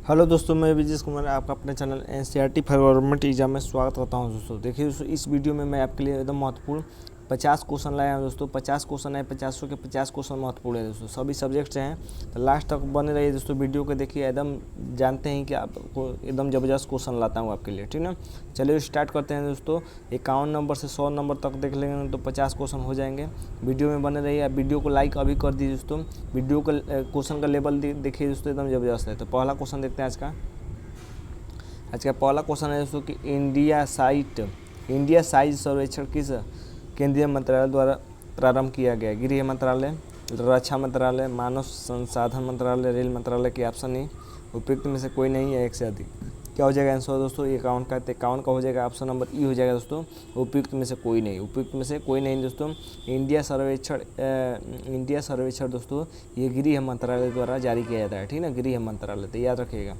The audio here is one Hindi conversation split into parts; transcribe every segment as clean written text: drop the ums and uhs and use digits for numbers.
हेलो दोस्तों, मैं विजेश कुमार आपका अपने channel NCERT for government exam में स्वागत करता हूं। दोस्तों देखिए दोस्तों, इस वीडियो में मैं आपके लिए एकदम महत्वपूर्ण 50 क्वेश्चन लाया हूं। दोस्तों 50 क्वेश्चन है, 50 के 50 क्वेश्चन महत्वपूर्ण है दोस्तों, सभी सब्जेक्ट से हैं। तो लास्ट तक बने रहिए दोस्तों, वीडियो को देखिए, एकदम जानते हैं कि आपको एकदम ज़बरदस्त क्वेश्चन लाता हूँ आपके लिए, ठीक ना। चलिए स्टार्ट करते हैं दोस्तों। 51 नंबर से 100 नंबर तक देख लेंगे तो 50 क्वेश्चन हो जाएंगे। वीडियो में बने रहिए। आप वीडियो को लाइक अभी कर दीजिए दोस्तों। वीडियो का क्वेश्चन का लेवल देखिए दोस्तों, एकदम ज़बरदस्त है। तो पहला क्वेश्चन देखते हैं आज का पहला क्वेश्चन है दोस्तों कि इंडिया साइज सर्वेक्षण किस केंद्रीय मंत्रालय द्वारा प्रारंभ किया गया? गृह मंत्रालय, रक्षा मंत्रालय, मानव संसाधन मंत्रालय, रेल मंत्रालय की ऑप्शन ए। उपयुक्त में से कोई नहीं है, एक से अधिक। क्या हो जाएगा आंसर दोस्तों? 51 का। 51 का हो जाएगा ऑप्शन नंबर ई हो जाएगा दोस्तों। उपयुक्त में से कोई नहीं, उपयुक्त में से कोई नहीं दोस्तों। इंडिया सर्वेक्षण दोस्तों ये गृह मंत्रालय द्वारा जारी किया जाता है, ठीक ना, गृह मंत्रालय, तो याद रखिएगा।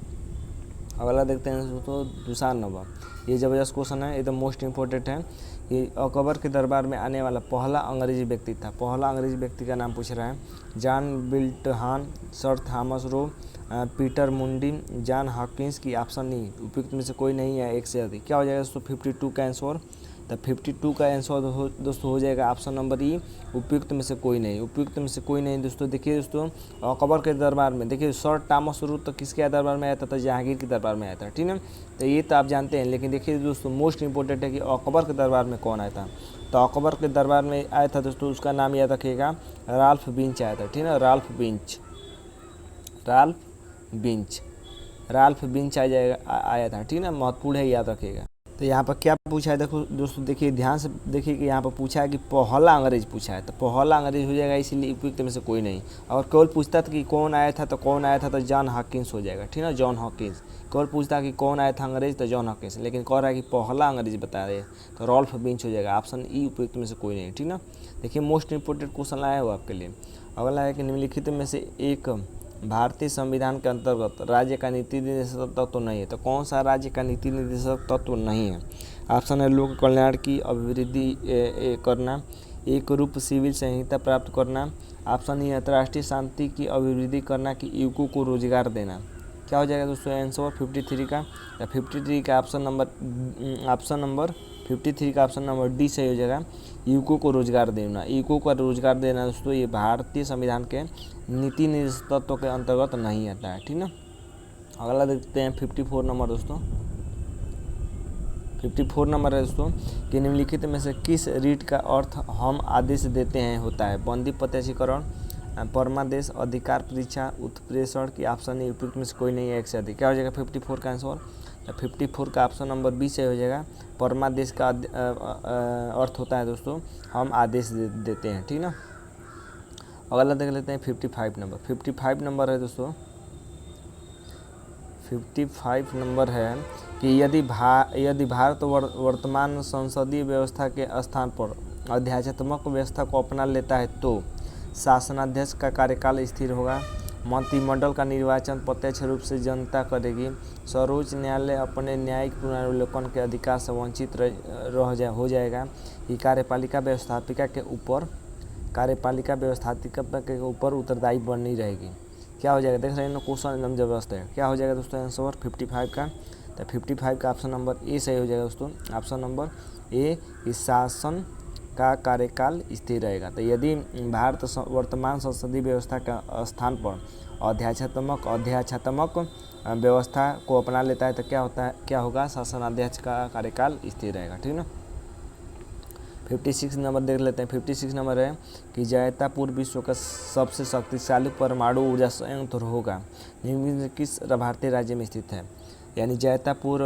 अगला देखते हैं दोस्तों, दूसरा नंबर। ये ज़बरदस्त क्वेश्चन है, एकदम मोस्ट इम्पोर्टेंट है। ये अकबर के दरबार में आने वाला पहला अंग्रेजी व्यक्ति था। पहला अंग्रेजी व्यक्ति का नाम पूछ रहा है। जॉन बिल्टहान, sir Thomas Roe, Peter Mundy, John Hawkins की ऑप्शन ई। उपयुक्त में से कोई नहीं है, एक से अधिक। क्या हो जाएगा दोस्तों? 52 का आंसर। तो 52 का आंसर दोस्तों हो जाएगा ऑप्शन नंबर ई। उपयुक्त में से कोई नहीं, उपयुक्त में से कोई नहीं दोस्तों। देखिए दोस्तों, अकबर के दरबार में, देखिए सर थॉमस रो तो किसके दरबार में आया था? तो जहांगीर के दरबार में आया था, ठीक है। तो ये तो आप जानते हैं, लेकिन देखिए दोस्तों, मोस्ट इंपॉर्टेंट है कि अकबर के दरबार में कौन आया था। तो अकबर के दरबार में आया था दोस्तों, उसका नाम याद रखिएगा, राल्फ बिंच आया था, ठीक है। राल्फ बिंच आया था, ठीक है ना, महत्वपूर्ण है, याद रखिएगा। तो यहाँ पर क्या पूछा है देखो दोस्तों, देखिए ध्यान से देखिए कि यहाँ पर पूछा है कि पहला अंग्रेज पूछा है, तो पहला अंग्रेज हो जाएगा, इसीलिए उपयुक्त में से कोई नहीं। और केवल पूछता था कि कौन आया था, तो जॉन हॉकिंस हो जाएगा, ठीक है ना, जॉन हॉकिंस। केवल पूछता कि कौन आया था अंग्रेज, तो जॉन हॉकिंस, लेकिन कह रहा है कि पहला अंग्रेज बता रहे, तो रॉल्फ बिंच हो जाएगा, ऑप्शन ई उपयुक्त में से कोई नहीं, ठीक ना। देखिए मोस्ट इंपोर्टेंट क्वेश्चन लाया हुआ आपके लिए। अगला है कि निम्नलिखित में से एक भारतीय संविधान के अंतर्गत राज्य का नीति निर्देशक तत्व नहीं है। तो कौन सा राज्य का नीति निर्देशक तत्व नहीं है? ऑप्शन है लोक कल्याण की अभिवृद्धि करना, एक रूप सिविल संहिता प्राप्त करना, ऑप्शन ई अंतर्राष्ट्रीय शांति की अभिवृद्धि करना, कि युवकों को रोजगार देना। क्या हो जाएगा दोस्तों आंसर 53 का? 53 का ऑप्शन नंबर 53 का ऑप्शन नंबर डी सही हो जाएगा, युवकों को रोजगार देना। युवकों को रोजगार देना दोस्तों ये भारतीय संविधान के नीति निर्देशक तत्व के अंतर्गत नहीं आता है, ठीक ना। अगला देखते हैं 54 नंबर दोस्तों। 54 नंबर है दोस्तों कि निम्नलिखित में से किस रीट का अर्थ हम आदेश देते हैं होता है? बंदी प्रत्याशीकरण, परमादेश, अधिकार परीक्षा, उत्प्रेषण की ऑप्शन ए। उपयुक्त में से कोई नहीं है, एक से अधिक। क्या हो जाएगा 54 का आंसर? 54 का ऑप्शन नंबर बी से हो जाएगा। परमादेश का अर्थ होता है दोस्तों हम आदेश देते हैं, ठीक ना। अगला देख लेते हैं 55 नंबर। 55 नंबर है दोस्तों, 55 नंबर है कि यदि भारत वर्तमान संसदीय व्यवस्था के स्थान पर अध्यात्मक व्यवस्था को अपना लेता है तो शासनाध्यक्ष का कार्यकाल स्थिर होगा, मंत्रिमंडल का निर्वाचन प्रत्यक्ष रूप से जनता करेगी, सर्वोच्च न्यायालय अपने न्यायिक पुनर्विलोकन के अधिकार से वंचित हो जाएगा, कि कार्यपालिका व्यवस्थापिका के ऊपर उत्तरदायी बनी रहेगी। क्या हो जाएगा? देख रहे हैं ना, क्वेश्चन एकदम जबरदस्त है। क्या हो जाएगा दोस्तों आंसर 55 का? तो 55 का ऑप्शन नंबर ए सही हो जाएगा दोस्तों। ऑप्शन नंबर ए, इस शासन का कार्यकाल स्थिर रहेगा। तो यदि भारत वर्तमान संसदीय व्यवस्था का स्थान पर अध्यात्मक व्यवस्था को अपना लेता है तो क्या होगा? शासनाध्यक्ष का कार्यकाल स्थिर रहेगा, ठीक ना। 56 नंबर देख लेते हैं। 56 नंबर है कि जैतापुर विश्व का सबसे शक्तिशाली परमाणु ऊर्जा संयंत्र होगा, निम्न में किस भारतीय राज्य में स्थित है? यानी जैतापुर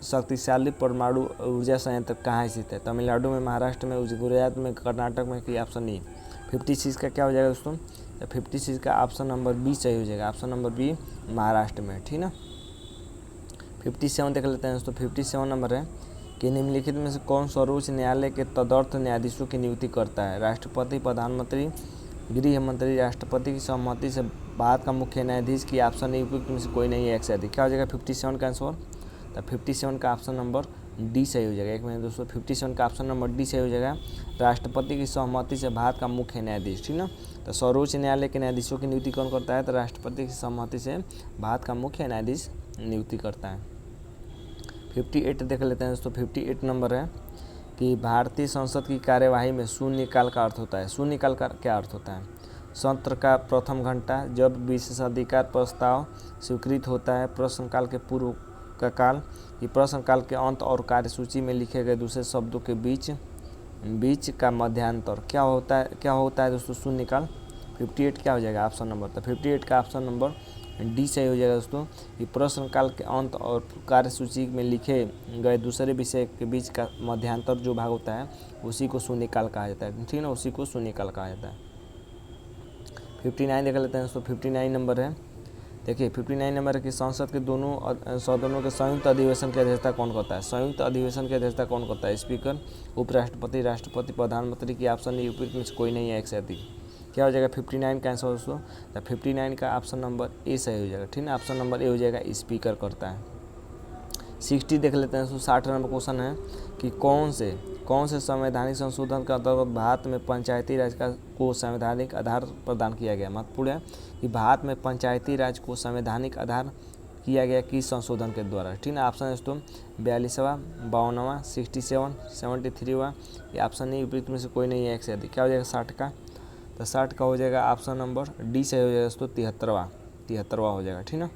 शक्तिशाली परमाणु ऊर्जा संयंत्र कहाँ स्थित है? तमिलनाडु में, महाराष्ट्र में, गुजरात में, कर्नाटक में, की ऑप्शन नहीं। 56 का क्या हो जाएगा दोस्तों? 56 का ऑप्शन नंबर बी सही हो जाएगा। ऑप्शन नंबर बी महाराष्ट्र में, ठीक ना। 57 देख लेते हैं दोस्तों। 57 नंबर है कि निम्नलिखित में से कौन सर्वोच्च न्यायालय के तदर्थ न्यायाधीशों की नियुक्ति करता है? राष्ट्रपति, प्रधानमंत्री, गृह मंत्री, राष्ट्रपति की सहमति से भारत का मुख्य न्यायाधीश, की ऑप्शन ए। उपयुक्त में से कोई नहीं है, एक से अधिक। क्या हो जाएगा 57 का आंसर? तो 57 का ऑप्शन नंबर डी सही हो जाएगा। एक मिनट दोस्तों, 57 का ऑप्शन नंबर डी सही हो जाएगा। राष्ट्रपति की सहमति से भारत का मुख्य न्यायाधीश, ठीक ना। तो सर्वोच्च न्यायालय के न्यायाधीशों की नियुक्ति कौन करता है? तो राष्ट्रपति की सहमति से भारत का मुख्य न्यायाधीश नियुक्ति करता है। 58 देख लेते हैं दोस्तों। 58 नंबर है कि भारतीय संसद की कार्यवाही में शून्यकाल का अर्थ होता है। शून्यकाल का क्या अर्थ होता है? सत्र का प्रथम घंटा, जब विशेषाधिकार प्रस्ताव स्वीकृत होता है, प्रश्नकाल के पूर्व का काल, ये प्रश्नकाल के अंत और कार्यसूची में लिखे गए दूसरे शब्दों के बीच का मध्यांतर। क्या होता है दोस्तों शून्यकाल? 58 क्या हो जाएगा ऑप्शन नंबर? तो 58 का ऑप्शन नंबर डी सही हो जाएगा दोस्तों। ये प्रश्नकाल के अंत और कार्यसूची में लिखे गए दूसरे विषय के बीच का मध्यांतर जो भाग होता है उसी को शून्यकाल कहा जाता है, ठीक ना, उसी को शून्यकाल कहा जाता है। 59 देख लेते हैं दोस्तों। 59 नंबर है, देखिए 59 नंबर है कि संसद के दोनों सदनों के संयुक्त अधिवेशन की अध्यक्षता कौन करता है? संयुक्त अधिवेशन की अध्यक्षता कौन करता है? स्पीकर, उपराष्ट्रपति, राष्ट्रपति, प्रधानमंत्री की ऑप्शन नहीं, उपयुक्त में से कोई नहीं है एक से अधिक। क्या हो जाएगा 59 का आंसर दोस्तों? तो 59 का ऑप्शन नंबर ए सही हो जाएगा, ठीक है। ऑप्शन नंबर ए हो जाएगा, स्पीकर करता है। 60 देख लेते हैं दोस्तों। 60 नंबर क्वेश्चन है कि कौन से संवैधानिक संशोधन के अंतर्गत भारत में पंचायती राज को संवैधानिक आधार प्रदान किया गया? महत्वपूर्ण है कि भारत में पंचायती राज को संवैधानिक आधार किया गया किस संशोधन के द्वारा, ठीक है। ऑप्शन है दोस्तों 42वां, 52वां, 67, 73वां। ये ऑप्शन नहीं, उपयुक्त में से कोई नहीं है एक से अधिक। क्या हो जाएगा 60 का? तो 60 का हो जाएगा ऑप्शन नंबर डी सही हो जाएगा दोस्तों, 73वां हो जाएगा, ठीक ना।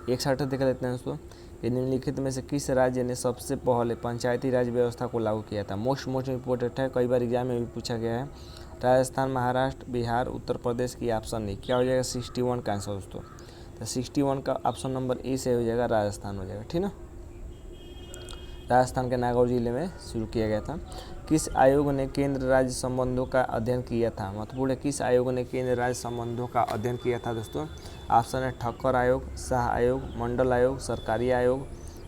61 देख लेते हैं दोस्तों। निम्नलिखित में से किस राज्य ने सबसे पहले पंचायती राज व्यवस्था को लागू किया था? मोस्ट इम्पोर्टेंट है, कई बार एग्जाम में भी पूछा गया है। राजस्थान, महाराष्ट्र, बिहार, उत्तर प्रदेश की ऑप्शन नहीं। क्या हो जाएगा 61 का आंसर दोस्तों? तो 61 का ऑप्शन नंबर ए से हो जाएगा, राजस्थान हो जाएगा, ठीक ना। राजस्थान के नागौर जिले में शुरू किया गया था। किस आयोग ने केंद्र राज्य संबंधों का अध्ययन किया था? महत्वपूर्ण है, किस आयोग ने केंद्र राज्य संबंधों का अध्ययन किया था दोस्तों? ऑप्शन है ठक्कर आयोग, शाह आयोग, मंडल आयोग, सरकारी आयोग।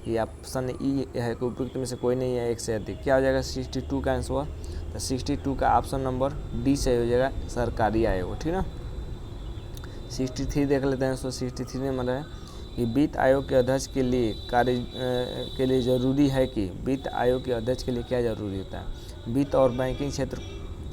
ये ऑप्शन ई है कि उपयुक्त में से कोई नहीं है एक से अधिक। क्या हो जाएगा 62 का आंसर? तो 62 का ऑप्शन नंबर डी से हो जाएगा, सरकारी आयोग, ठीक ना। 63 देख लेते हैं दोस्तों। 63 नंबर है कि वित्त आयोग के अध्यक्ष के लिए ज़रूरी है कि वित्त आयोग के अध्यक्ष के लिए क्या ज़रूरी होता है? वित्त और बैंकिंग क्षेत्र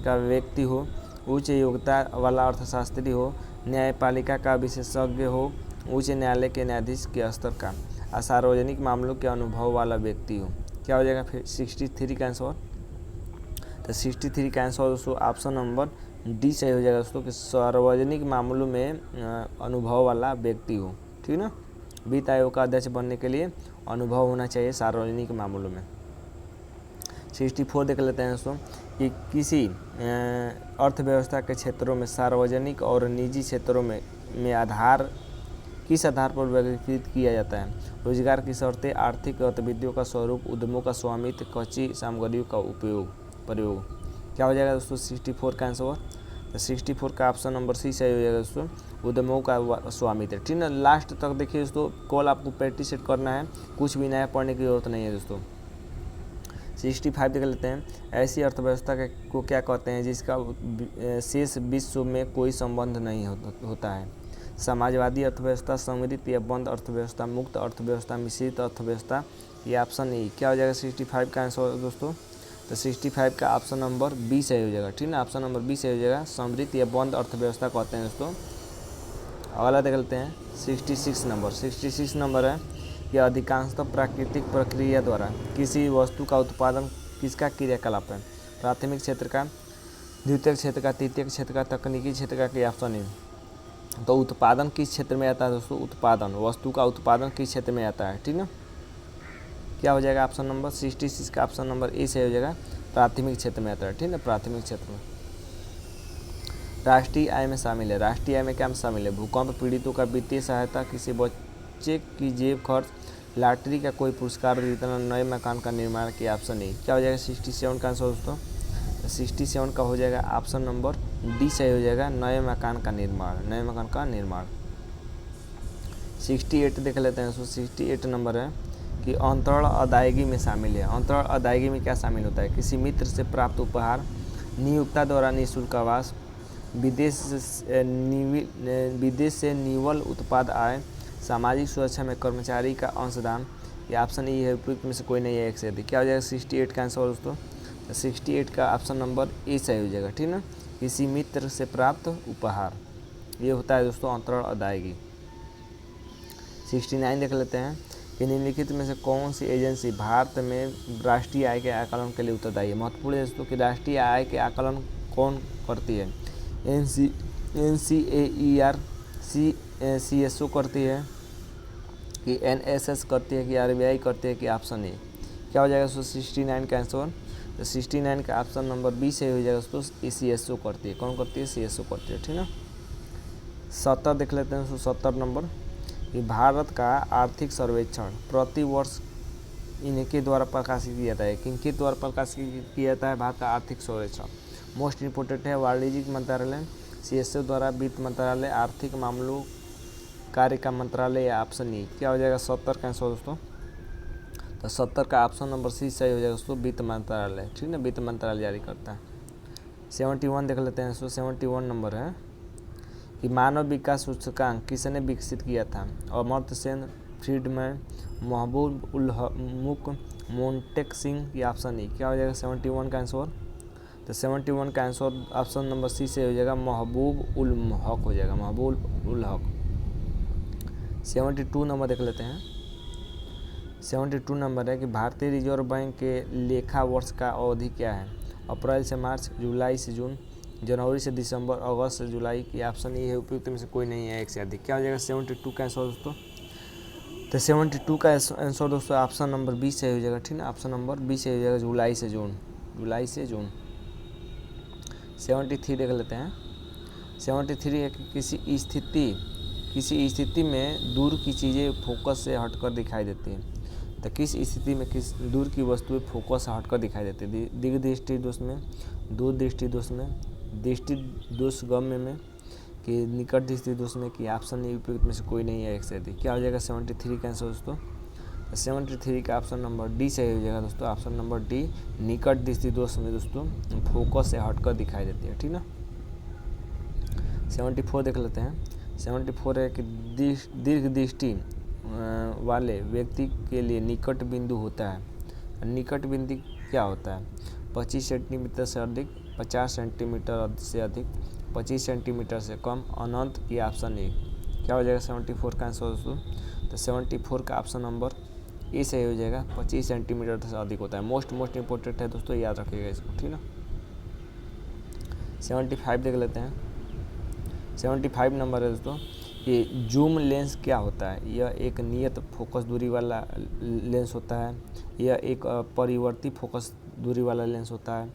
का व्यक्ति हो, उच्च योग्यता वाला अर्थशास्त्री हो, न्यायपालिका का विशेषज्ञ हो, उच्च न्यायालय के न्यायाधीश के स्तर का, सार्वजनिक मामलों के अनुभव वाला व्यक्ति हो। क्या हो जाएगा फिर 63 का आंसर? तो 63 का आंसर दोस्तों ऑप्शन नंबर डी सही हो जाएगा दोस्तों, कि सार्वजनिक मामलों में अनुभव वाला व्यक्ति हो, ठीक ना। वित्त आयोग का अध्यक्ष बनने के लिए अनुभव होना चाहिए सार्वजनिक मामलों में। 64 देख लेते हैं दोस्तों कि किसी अर्थव्यवस्था के क्षेत्रों में सार्वजनिक और निजी क्षेत्रों में किस आधार पर वर्गीकृत किया जाता है? रोजगार की शर्तें, आर्थिक गतिविधियों का स्वरूप, उद्यमों का स्वामित्व, कच्ची सामग्रियों का प्रयोग। क्या हो जाएगा दोस्तों 64 का आंसर? तो 64 का ऑप्शन नंबर सी सही हो जाएगा दोस्तों, उद्यमों का स्वामित्व, ठीक ना। लास्ट तक देखिए दोस्तों, कॉल आपको प्रैक्टिस सेट करना है, कुछ भी नया पढ़ने की जरूरत नहीं है दोस्तों। 65 देख लेते हैं। ऐसी अर्थव्यवस्था को क्या कहते हैं जिसका शेष विश्व में कोई संबंध नहीं होता है? समाजवादी अर्थव्यवस्था, समृद्ध या बंद अर्थव्यवस्था, मुक्त अर्थव्यवस्था, मिश्रित अर्थव्यवस्था। ये ऑप्शन नहीं। क्या हो जाएगा 65 का आंसर दोस्तों? तो 65 का ऑप्शन नंबर बी सही हो जाएगा, ठीक ना। ऑप्शन नंबर बी सही हो जाएगा, समृद्ध या बंद अर्थव्यवस्था कहते हैं दोस्तों। अगला देख लेते हैं 66 नंबर। 66 नंबर है कि अधिकांशतः प्राकृतिक प्रक्रिया द्वारा किसी वस्तु का उत्पादन किसका क्रियाकलाप है? प्राथमिक क्षेत्र का, द्वितीय क्षेत्र का, तृतीय क्षेत्र का, तकनीकी क्षेत्र का, कोई ऑप्शन नहीं। तो उत्पादन किस क्षेत्र में आता है दोस्तों? उत्पादन, वस्तु का उत्पादन किस क्षेत्र में आता है, ठीक ना। क्या हो जाएगा ऑप्शन नंबर 66 का ऑप्शन नंबर ए से हो जाएगा, प्राथमिक क्षेत्र में आता है, ठीक है, प्राथमिक क्षेत्र में। राष्ट्रीय आय में शामिल है। राष्ट्रीय आय में क्या शामिल है? भूकंप पीड़ितों का वित्तीय सहायता, किसी बच्चे की जेब खर्च, लॉटरी का कोई पुरस्कार जीतना, नए मकान का निर्माण के ऑप्शन नहीं। क्या हो जाएगा 67 का आंसर दोस्तों? 67 का हो जाएगा ऑप्शन नंबर डी सही हो जाएगा, नए मकान का निर्माण। 68 देख लेते हैं दोस्तों। 68 नंबर है कि अंतरण अदायगी में शामिल है। अंतरण अदायगी में क्या शामिल होता है? किसी मित्र से प्राप्त उपहार, नियोक्ता द्वारा निःशुल्क आवास, विदेश से निवल उत्पाद आय, सामाजिक सुरक्षा में कर्मचारी का अंशदान, कि ऑप्शन ई है उपयुक्त में से कोई नहीं है एक से अधिक। क्या हो जाएगा 68 का आंसर दोस्तों? 68 का ऑप्शन नंबर ए सही हो जाएगा, ठीक ना। किसी मित्र से प्राप्त उपहार, ये होता है दोस्तों अंतरण अदायगी। 69 देख लेते हैं कि निम्नलिखित में से कौन सी एजेंसी भारत में राष्ट्रीय आय के आकलन के लिए उत्तरदायी है। महत्वपूर्ण है दोस्तों कि राष्ट्रीय आय के आकलन कौन करती है। NCAER CSO करती है कि NSS करती है कि RBI करती है कि ऑप्शन ए। क्या हो जाएगा दोस्तों 69 का आंसर? तो 69 का ऑप्शन नंबर बी सही हो जाएगा दोस्तों, CSO करती है। कौन करती है? CSO करती है, ठीक ना। 70 देख लेते हैं दोस्तों, 70 नंबर कि भारत का आर्थिक सर्वेक्षण प्रति वर्ष इनके द्वारा प्रकाशित किया जाता है। किनके द्वारा प्रकाशित किया जाता है? भारत का आर्थिक सर्वेक्षण। मोस्ट इम्पोर्टेंट है वाणिज्यिक मंत्रालय, CSO द्वारा वित्त मंत्रालय, आर्थिक मामलों कार्य का मंत्रालय या ऑप्शन ई। क्या हो जाएगा 70 का आंसर दोस्तों? तो 70 का ऑप्शन नंबर सी सही हो जाएगा दोस्तों, वित्त मंत्रालय, ठीक ना। वित्त मंत्रालय जारी करता है। 71 देख लेते हैं दोस्तों, 71 नंबर है कि मानव विकास सूचकांक किसने विकसित किया था। अमर्त्य सेन, फ्रीडमैन, महबूब उल मुल्क, मोन्टेक सिंह या ऑप्शन ई। क्या हो जाएगा 71 का आंसर? तो 71 का आंसर ऑप्शन नंबर सी से हो जाएगा, महबूब उल हक हो जाएगा, महबूब उल हक। 72 नंबर देख लेते हैं। 72 नंबर है कि भारतीय रिजर्व बैंक के लेखा वर्ष का अवधि क्या है। अप्रैल से मार्च, जुलाई से जून, जनवरी से दिसंबर, अगस्त से जुलाई की। ऑप्शन ई है उपयुक्त में से कोई नहीं है एक से अधिक। क्या हो जाएगा 72 का आंसर दोस्तों? तो 72 का आंसर दोस्तों ऑप्शन नंबर बी से हो जाएगा, ठीक ना। ऑप्शन नंबर बी से हो जाएगा, जुलाई से जून, जुलाई से जून। 73 देख लेते हैं। 73 है कि किसी स्थिति में दूर की चीज़ें फोकस से हटकर दिखाई देती हैं। तो किस स्थिति में किस दूर की वस्तुएं फोकस से हटकर दिखाई देती है। दिग् दृष्टि दोष में, दूर दृष्टि दोष में, दृष्टि दोष गम्य में, कि निकट दृष्टि दोष में, कि ऑप्शन ई उपयुक्त में से कोई नहीं है एक से अधिक। क्या हो जाएगा 73 का आंसर दोस्तों? 73 का ऑप्शन नंबर डी सही हो जाएगा दोस्तों, ऑप्शन नंबर डी, निकट दृष्टि दोष में दोस्तों फोकस से हटकर दिखाई देती है, ठीक ना। 74 देख लेते हैं। 74 है कि दीर्घ दृष्टि वाले व्यक्ति के लिए निकट बिंदु होता है। निकट बिंदु क्या होता है? 25 सेंटीमीटर से अधिक, 50 सेंटीमीटर से अधिक, 25 सेंटीमीटर से कम, अनंत की ऑप्शन ए। क्या हो जाएगा 74 का आंसर दोस्तों? तो 74 का ऑप्शन नंबर ए सही हो जाएगा, 25 सेंटीमीटर से अधिक होता है। मोस्ट इंपॉर्टेंट है दोस्तों, याद रखिएगा इसको, ठीक ना। 75 देख लेते हैं। 75 नंबर है दोस्तों कि जूम लेंस क्या होता है। यह एक नियत फोकस दूरी वाला लेंस होता है। यह एक परिवर्ती फोकस दूरी वाला लेंस होता है।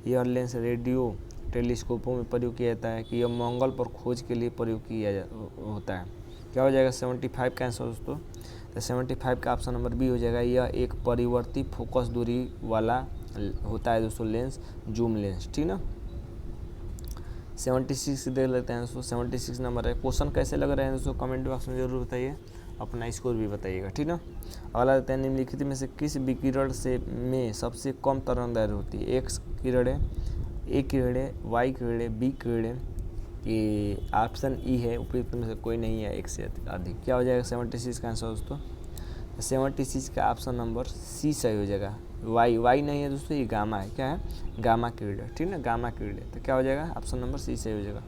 यह लेंस रेडियो टेलीस्कोपों में प्रयोग किया जाता है। कि यह मंगल पर खोज के लिए प्रयोग किया होता है। क्या हो जाएगा 75 का आंसर दोस्तों? तो 75 का ऑप्शन नंबर बी हो जाएगा। यह एक परिवर्ती फोकस दूरी वाला होता है दोस्तों लेंस, जूम लेंस, ठीक ना। 76 देख लेते हैं दोस्तों। 76 नंबर है। क्वेश्चन कैसे लग रहे हैं दोस्तों कमेंट बॉक्स में जरूर बताइए, अपना स्कोर भी बताइएगा, ठीक ना। अगला देते हैं, निम्नलिखित में से किस विकिरण से में सबसे कम तरंगदैर्घ्य होती है। एक्स किरणें, ए किरणें, वाई किरणें, बी किरणें, ये ऑप्शन ई है उपयुक्त में से कोई नहीं है एक से अधिक। क्या हो जाएगा 76 का आंसर दोस्तों? 76 का ऑप्शन नंबर सी सही हो जाएगा। वाई नहीं है दोस्तों, ये गामा है। क्या है? गामा किरणें, ठीक ना, गामा किरणें। तो क्या हो जाएगा ऑप्शन नंबर सी सही हो जाएगा।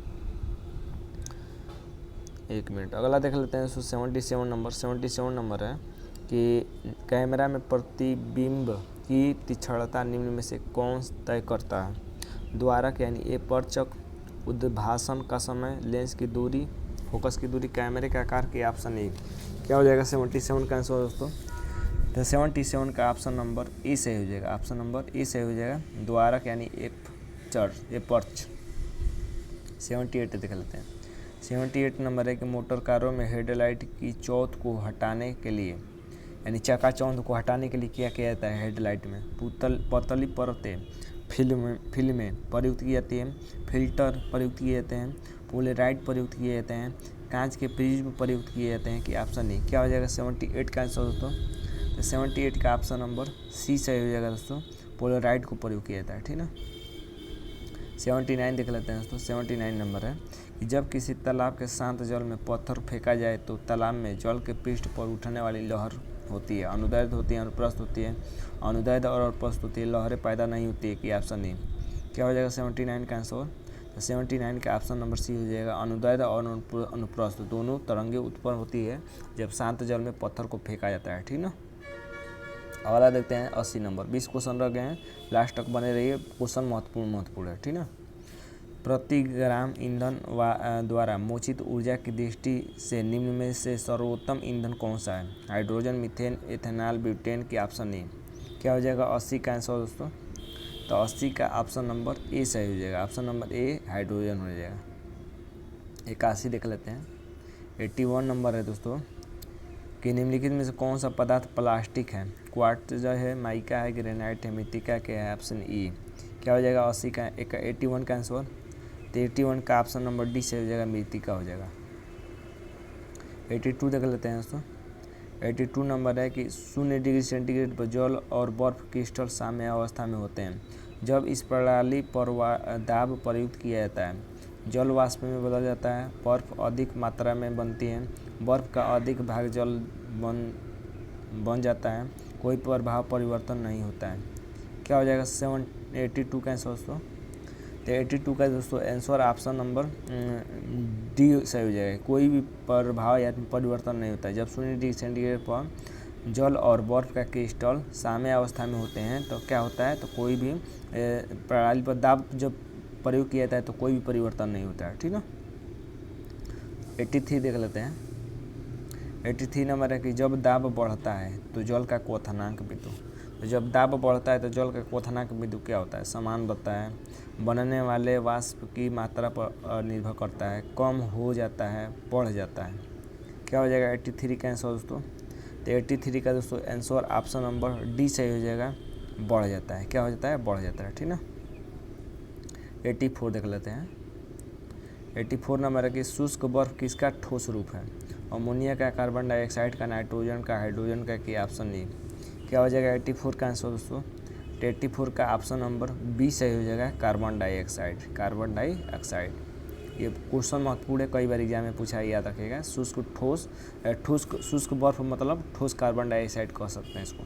एक मिनट, अगला देख लेते हैं दोस्तों 77 नंबर। 77 नंबर है कि कैमरा में प्रतिबिंब की तीक्ष्णता निम्न में से कौन तय करता है। द्वारक यानी अपवर्तक, उद्भासन का समय, लेंस की दूरी, फोकस की दूरी, कैमरे का आकार के ऑप्शन ए। क्या हो जाएगा 77 का आंसर दोस्तों? तो 77 का ऑप्शन नंबर ए सही हो जाएगा, ऑप्शन नंबर ए सही हो जाएगा, द्वारक यानी अपवर्तक। 78 देख लेते हैं। 78 नंबर है कि मोटर कारों में हेडलाइट की चौथ को हटाने के लिए, यानी चकाचौंध को हटाने के लिए क्या किया जाता है। हेडलाइट में पतली परतें फिल्में प्रयुक्त की जाती है, फिल्टर प्रयुक्त किए जाते हैं, पोलराइड प्रयुक्त किए जाते हैं, कांच के प्रिज्म प्रयुक्त किए जाते हैं, कि ऑप्शन ए। क्या हो जाएगा 78 का आंसर दोस्तों? तो 78 का ऑप्शन नंबर सी सही हो जाएगा दोस्तों, पोलराइड को प्रयोग किया जाता है, ठीक ना। 79 देख लेते हैं दोस्तों। 79 नंबर है कि जब किसी तालाब के शांत जल में पत्थर फेंका जाए तो तालाब में जल के पृष्ठ पर उठने वाली लहर होती है, अनुदैर्ध्य होती है, अनुप्रस्थ होती है, अनुदैर्ध्य और अनुप्रस्थ होती है, लहरें पैदा नहीं होती है कि ऑप्शन नहीं। क्या हो जाएगा 79 का आंसर? तो 79 का ऑप्शन नंबर सी हो जाएगा। अनुदैर्ध्य और अनुप्रस्थ दोनों तरंगें उत्पन्न होती है जब शांत जल में पत्थर को फेंका जाता है, ठीक ना। अगला देखते हैं 80 नंबर। 20 क्वेश्चन रह गए हैं, लास्ट तक बने रहिए, क्वेश्चन महत्वपूर्ण है, ठीक ना। प्रति ग्राम ईंधन द्वारा मोचित ऊर्जा की दृष्टि से निम्न में से सर्वोत्तम ईंधन कौन सा है? हाइड्रोजन, मीथेन, एथेनॉल, ब्यूटेन की ऑप्शन नहीं। क्या हो जाएगा 80 का आंसर दोस्तों? तो 80 का ऑप्शन नंबर ए सही हो जाएगा। ऑप्शन नंबर ए हाइड्रोजन हो जाएगा। 81 देख लेते हैं। 81 नंबर है दोस्तों कि निम्नलिखित में से कौन सा पदार्थ प्लास्टिक है? क्वार्ट्ज है, माइका है, ग्रेनाइट है, मृत्तिका क्या है? Option E. क्या हो जाएगा 80 का 81 का आंसर? तो 81 का ऑप्शन नंबर डी से हो जाएगा, मृत्तिका हो जाएगा। 82 देख लेते हैं दोस्तों। 82 नंबर है कि 0 डिग्री सेंटीग्रेड पर जल और बर्फ क्रिस्टल साम्य अवस्था में होते हैं। जब इस प्रणाली पर दाब प्रयुक्त किया जाता है, जल वाष्प में बदल जाता है, बर्फ अधिक मात्रा में बनती है, बर्फ का अधिक भाग जल बन जाता है, कोई प्रभाव परिवर्तन नहीं होता है। क्या हो जाएगा 82 का आंसर दोस्तों? तो 82 का दोस्तों आंसर ऑप्शन नंबर डी सही हो जाएगा। कोई भी प्रभाव या परिवर्तन नहीं होता है। जब 0 डिग्री सेंटीग्रेड पर जल और बर्फ का क्रिस्टल साम्य अवस्था में होते हैं तो क्या होता है? तो कोई भी प्रणाली पर दाब जब प्रयोग किया जाता है तो कोई भी परिवर्तन नहीं होता है, ठीक है। 83 देख लेते हैं। 83 नंबर है कि जब दाब बढ़ता है तो जल का क्वथनांक बिंदु, तो जब दाब बढ़ता है तो जल का क्वथनांक बिंदु क्या होता है? समान रहता है, बनने वाले वाष्प की मात्रा पर निर्भर करता है, कम हो जाता है, बढ़ जाता है। क्या हो जाएगा 83 का आंसर दोस्तों? तो 83 का दोस्तों आंसर ऑप्शन नंबर डी सही हो जाएगा, बढ़ जाता है। क्या हो जाता है? बढ़ जाता है, ठीक ना। 84 देख लेते हैं। 84 नंबर है कि शुष्क बर्फ किसका ठोस रूप है? अमोनिया का, कार्बन डाइऑक्साइड का, नाइट्रोजन का, हाइड्रोजन का, कि ऑप्शन नहीं। क्या हो जाएगा 84 का आंसर दोस्तों? 84 का ऑप्शन नंबर बी सही हो जाएगा, कार्बन डाइऑक्साइड। कार्बन डाइऑक्साइड ये क्वेश्चन महत्वपूर्ण है, कई बार एग्जाम में पूछा है, याद रखिएगा। शुष्क बर्फ मतलब ठोस कार्बन डाइऑक्साइड कह सकते हैं इसको,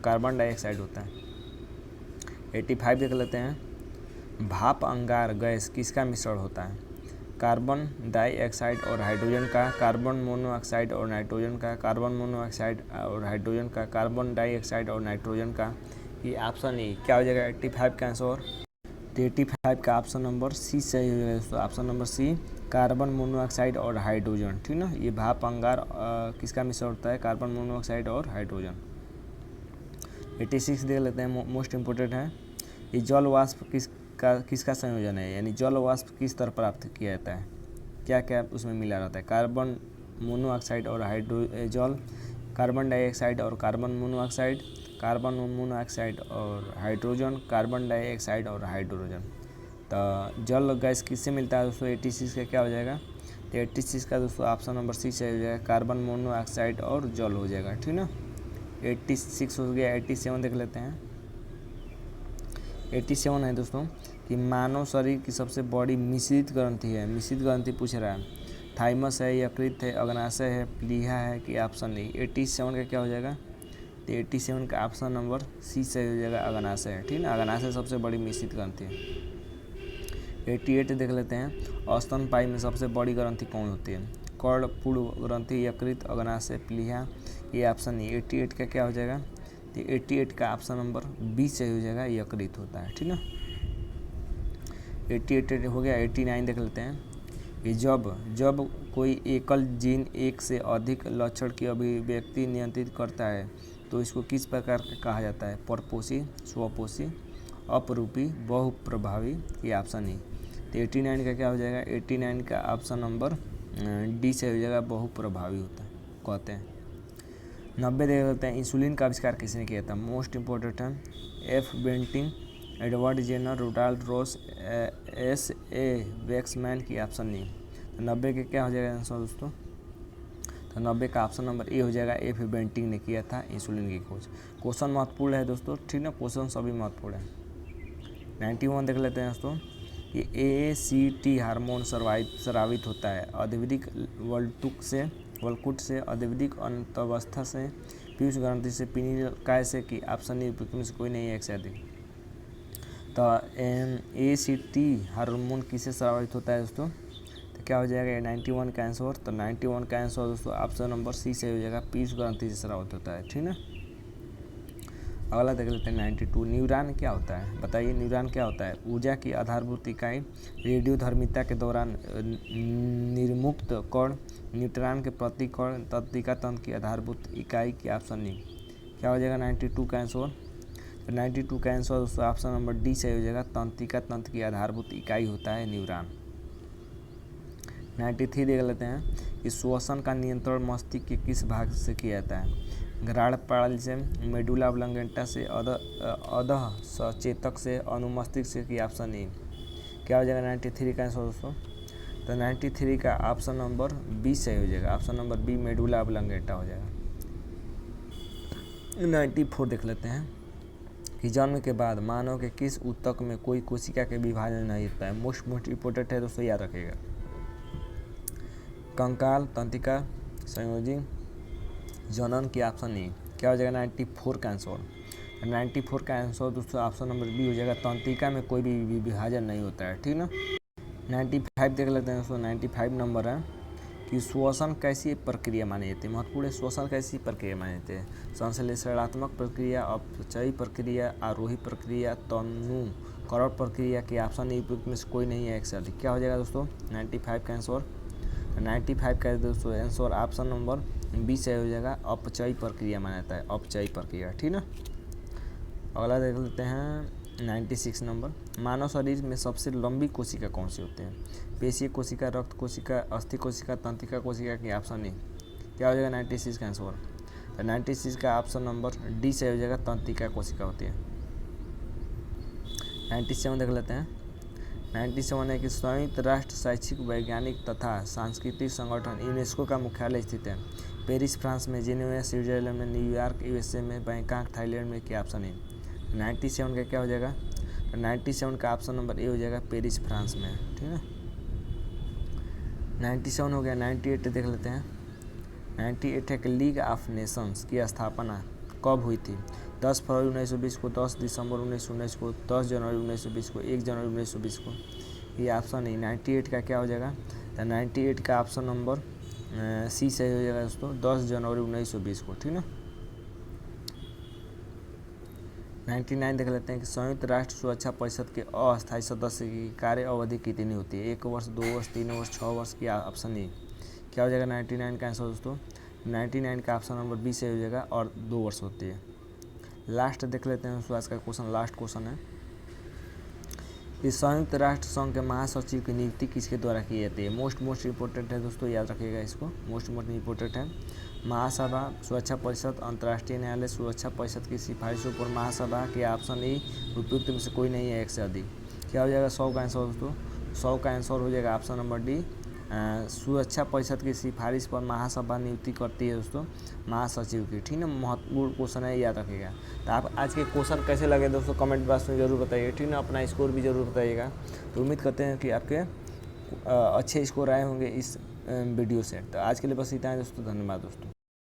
कार्बन डाइऑक्साइड होता है। 85 देख लेते हैं। भाप अंगार गैस किसका मिश्रण होता है? कार्बन डाइऑक्साइड और हाइड्रोजन का, कार्बन मोनोऑक्साइड और नाइट्रोजन का, कार्बन मोनोऑक्साइड और हाइड्रोजन का, कार्बन डाइऑक्साइड और नाइट्रोजन का, ये ऑप्शन ए। क्या हो जाएगा 85 का आंसर? 85 का ऑप्शन नंबर सी सही हो जाएगा दोस्तों। Option number C, carbon monoxide और हाइड्रोजन, ठीक ना। ये भाप अंगार किसका मिश्रण होता है? कार्बन मोनोऑक्साइड और हाइड्रोजन। 86 देख लेते हैं, मोस्ट इम्पोर्टेंट है। ये जल वाष्प किसका संयोजन है? यानी जल वाष्प किस तरह प्राप्त किया जाता है? क्या क्या उसमें मिला रहता है? कार्बन मोनोऑक्साइड और जल, कार्बन डाइऑक्साइड और कार्बन मोनोऑक्साइड, कार्बन मोनोऑक्साइड और हाइड्रोजन, कार्बन डाइऑक्साइड और हाइड्रोजन। तो जल गैस किससे मिलता है दोस्तों? 86 का क्या हो जाएगा? तो 86 का दोस्तों ऑप्शन नंबर सी से हो जाएगा, कार्बन मोनोऑक्साइड और जल हो जाएगा, ठीक ना। 86 हो गया। 87 देख लेते हैं। 87 है दोस्तों कि मानव शरीर की सबसे बड़ी मिश्रित ग्रंथि है। मिश्रित ग्रंथि पूछ रहा है, थाइमस है, यकृत है, अग्नाशय है, प्लीहा है, कि ऑप्शन नहीं। 87 का क्या हो जाएगा? तो 87 का ऑप्शन नंबर सी से हो जाएगा, अग्नाशय है, ठीक ना। अग्नाशय सबसे बड़ी मिश्रित ग्रंथि है। 88 देख लेते हैं। स्तनपायी में सबसे बड़ी ग्रंथि कौन होती है? कर्ण, पूर्व ग्रंथि, यकृत, अग्नाशय, प्लीहा, ये ऑप्शन नहीं। 88 का क्या हो जाएगा? तो 88 का ऑप्शन नंबर बी से हो जाएगा, यकृत होता है, ठीक ना। 88 हो गया। 89 देख लेते हैं कि जब कोई एकल जीन एक से अधिक लक्षण की अभिव्यक्ति नियंत्रित करता है तो इसको किस प्रकार का कहा जाता है? परपोषी, स्वपोषी, अपरूपी, बहुप्रभावी, ये ऑप्शन नहीं। तो 89 का क्या हो जाएगा? 89 का ऑप्शन नंबर डी से हो जाएगा, बहुप्रभावी होता है कहते हैं। 90 देख लेते हैं। इंसुलिन का आविष्कार किसने किया था? मोस्ट इम्पोर्टेंट है। F Banting, Edward Jenner, Rudolf Ross, S A Waksman, की ऑप्शन नहीं। तो 90 के क्या हो जाएगा आंसर दोस्तों? तो 90 का ऑप्शन नंबर ए हो जाएगा, एफ बेंटिंग ने किया था इंसुलिन की खोज। क्वेश्चन महत्वपूर्ण है दोस्तों, ठीक ना। क्वेश्चन सभी महत्वपूर्ण है। 91 देख लेते हैं दोस्तों। ये ACT हार्मोन स्रावित होता है अद्वितीय वल्कुट से, अद्वितीय अंतवस्था से, पीयूष ग्रंथि से पीनीय काय से कि ऑप्शन ए उपयुक्त में से कोई नहीं है एक से अधिक। तो ACT हार्मोन किससे प्रभावित होता है दोस्तों, तो क्या हो जाएगा 91 का आंसर। तो 91 का आंसर दोस्तों ऑप्शन नंबर सी से हो जाएगा, पीयूष ग्रंथि से प्रभावित होता है, ठीक ना। अगला देख लेते हैं 92। न्यूरॉन क्या होता है, बताइए न्यूरॉन क्या होता है। ऊर्जा की आधारभूत इकाई, रेडियोधर्मिता के दौरान निर्मुक्त कण, न्यूट्रॉन के प्रति कण, तंत्रिका तंत्र की आधारभूत इकाई की ऑप्शन नहीं। क्या हो जाएगा 92 का आंसर। तो 92 का आंसर दोस्तों ऑप्शन नंबर डी से हो जाएगा, तंत्रिका तंत्र की आधारभूत इकाई होता है न्यूरॉन। 93 देख लेते हैं कि श्वसन का नियंत्रण मस्तिष्क के किस भाग से किया जाता है। घ्राण प्रणाली से, मेडुला ऑब्लंगेटा से, अधः सचेतक से, अनुमस्तिष्क से कि ऑप्शन ए। क्या हो जाएगा 93 का आंसर दोस्तों। तो 93 का ऑप्शन नंबर बी से हो जाएगा, option number B medulla oblongata हो जाएगा। 94 देख लेते हैं कि जन्म के बाद मानव के किस ऊतक में कोई कोशिका के विभाजन नहीं होता है। मोस्ट इंपोर्टेंट है दोस्तों, याद रखिएगा। कंकाल, तंत्रिका, संयोजी, जनन की ऑप्शन ए। क्या हो जाएगा 94 का आंसर। 94 का आंसर दोस्तों ऑप्शन नंबर बी हो जाएगा, तंत्रिका में कोई भी विभाजन नहीं होता है, ठीक ना। 95 देख लेते हैं दोस्तों। 95 नंबर है कि श्वसन कैसी प्रक्रिया मानी जाती है। महत्वपूर्ण है, श्वसन कैसी प्रक्रिया मानी जाती है। संश्लेषणात्मक प्रक्रिया, अपचयी प्रक्रिया, आरोही प्रक्रिया, तनुकरण प्रक्रिया की ऑप्शन ए उपयुक्त में से कोई नहीं है एक से अधिक। क्या हो जाएगा दोस्तों 95 का आंसर। 95 का दोस्तों आंसर ऑप्शन नंबर बी से हो जाएगा, अपचयी प्रक्रिया माना जाता है, अपचयी प्रक्रिया, ठीक ना। अगला देख लेते हैं 96 नंबर। मानव शरीर में सबसे लंबी कोशिका कौन सी होती है। पेशीय कोशिका, रक्त कोशिका, अस्थि कोशिका, तंत्रिका कोशिका की ऑप्शन ए। क्या हो जाएगा 96 का आंसर। तो 96 का ऑप्शन नंबर डी से हो जाएगा, तंत्रिका कोशिका होती है। 97 देख लेते हैं। 97 है कि संयुक्त राष्ट्र शैक्षिक, वैज्ञानिक तथा सांस्कृतिक संगठन यूनेस्को का मुख्यालय स्थित है। पेरिस फ्रांस में, जेनेवा स्विट्जरलैंड में, न्यूयॉर्क USA में, बैंकॉक थाईलैंड में, क्या ऑप्शन है 97 का क्या हो जाएगा। तो 97 का ऑप्शन नंबर ए हो जाएगा, पेरिस फ्रांस में, ठीक है। 97 हो गया। 98 देख लेते हैं। 98 है कि लीग ऑफ नेशंस की स्थापना कब हुई थी। 10 फरवरी 1920 को, 10 दिसंबर 1919 को, 10 जनवरी 1920 को, 1 जनवरी 1920 को। ये ऑप्शन नहीं। 98 का क्या हो जाएगा। तो 98 का ऑप्शन नंबर सी सही हो जाएगा दोस्तों, 10 जनवरी 1920 को, ठीक ना। 99 देख लेते हैं कि संयुक्त राष्ट्र सुरक्षा परिषद के अस्थायी सदस्य की कार्य अवधि कितनी होती है। 1 वर्ष, 2 वर्ष, 3 वर्ष, 6 वर्ष की ऑप्शन ए। क्या हो जाएगा 99 का आंसर दोस्तों। 99 का ऑप्शन नंबर बी से हो जाएगा और 2 वर्ष होती है। लास्ट देख लेते हैं दोस्तों, आज का क्वेश्चन लास्ट क्वेश्चन है। इस संयुक्त राष्ट्र संघ के महासचिव की नियुक्ति किसके द्वारा की जाती है। मोस्ट इंपॉर्टेंट है दोस्तों, याद रखिएगा इसको, मोस्ट इंपॉर्टेंट है। महासभा, सुरक्षा परिषद, अंतर्राष्ट्रीय न्यायालय, सुरक्षा परिषद की सिफारिशों पर महासभा के ऑप्शन ए उपयुक्त में से कोई नहीं है एक से अधिक। क्या हो जाएगा 100 का आंसर दोस्तों। 100 का आंसर हो जाएगा ऑप्शन नंबर डी, सुरक्षा परिषद की सिफारिश पर महासभा नियुक्ति करती है दोस्तों महासचिव की, ठीक है। महत्वपूर्ण क्वेश्चन है, याद रखिएगा। तो आप आज के क्वेश्चन कैसे लगे दोस्तों कमेंट बॉक्स में जरूर बताइए, ठीक है। अपना स्कोर भी जरूर बताइएगा। तो उम्मीद करते हैं कि आपके अच्छे स्कोर आए होंगे इस वीडियो से। तो आज के लिए बस इतना है दोस्तों, धन्यवाद दोस्तों।